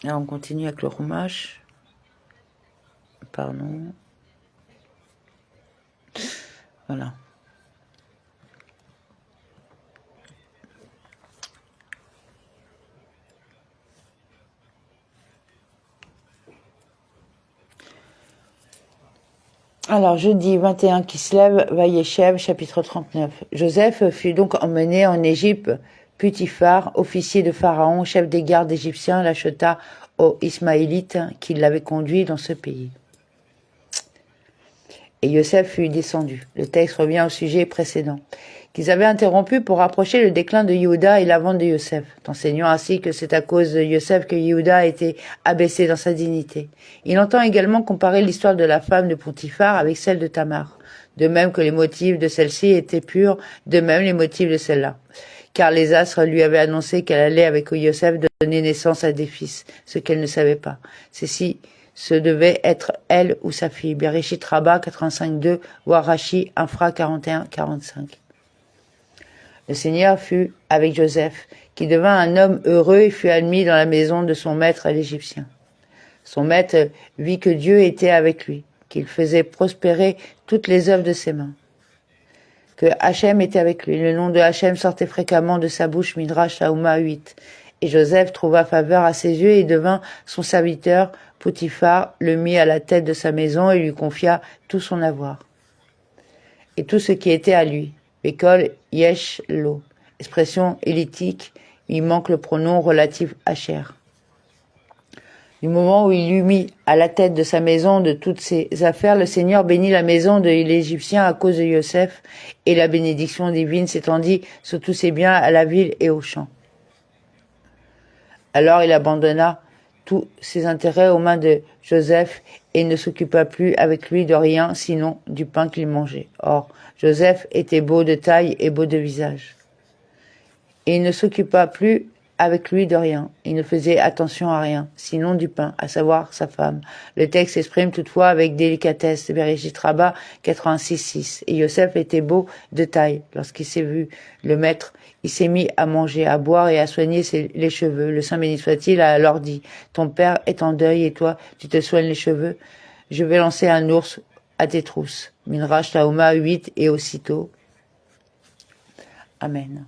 Là, on continue avec le Chumash. Pardon. Voilà. Alors, jeudi 21 Kislev, Vayeshev, chapitre 39. Joseph fut donc emmené en Égypte. Putifar, officier de Pharaon, chef des gardes égyptiens, l'acheta aux Ismaélites qui l'avaient conduit dans ce pays. Et Yosef fut descendu. Le texte revient au sujet précédent, qu'ils avaient interrompu pour rapprocher le déclin de Yehuda et la vente de Yosef, enseignant ainsi que c'est à cause de Yosef que Yehuda a été abaissé dans sa dignité. Il entend également comparer l'histoire de la femme de Potiphar avec celle de Tamar. De même que les motifs de celle-ci étaient purs, de même les motifs de celle-là. Car les astres lui avaient annoncé qu'elle allait avec Yosef donner naissance à des fils, ce qu'elle ne savait pas. Ceci ce devait être elle ou sa fille. Bereshit Rabbah 85.2, voire Rashi Infra 41.45. Le Seigneur fut avec Joseph, qui devint un homme heureux et fut admis dans la maison de son maître l'Égyptien. Son maître vit que Dieu était avec lui, qu'il faisait prospérer toutes les œuvres de ses mains, que Hachem était avec lui. Le nom de Hachem sortait fréquemment de sa bouche, Midrash Taouma 8. Et Joseph trouva faveur à ses yeux et devint son serviteur. Potiphar le mit à la tête de sa maison et lui confia tout son avoir. Et tout ce qui était à lui. École yesh lo. Expression élitique, il manque le pronom relatif Asher. Du moment où il eut mis à la tête de sa maison de toutes ses affaires, le Seigneur bénit la maison de l'Égyptien à cause de Yosef, et la bénédiction divine s'étendit sur tous ses biens à la ville et aux champs. Alors il abandonna tous ses intérêts aux mains de Joseph et ne s'occupa plus avec lui de rien sinon du pain qu'il mangeait. Or, Joseph était beau de taille et beau de visage. Et il ne s'occupa plus avec lui de rien. Il ne faisait attention à rien, sinon du pain, à savoir sa femme. Le texte s'exprime toutefois avec délicatesse. Bereshit Rabbah 86.6. Et Joseph était beau de taille. Lorsqu'il s'est vu le maître, il s'est mis à manger, à boire et à soigner les cheveux. Le Saint béni soit-il a alors dit, ton père est en deuil et toi, tu te soignes les cheveux. Je vais lancer un ours à tes trousses. Midrash Taouma 8 et aussitôt. Amen.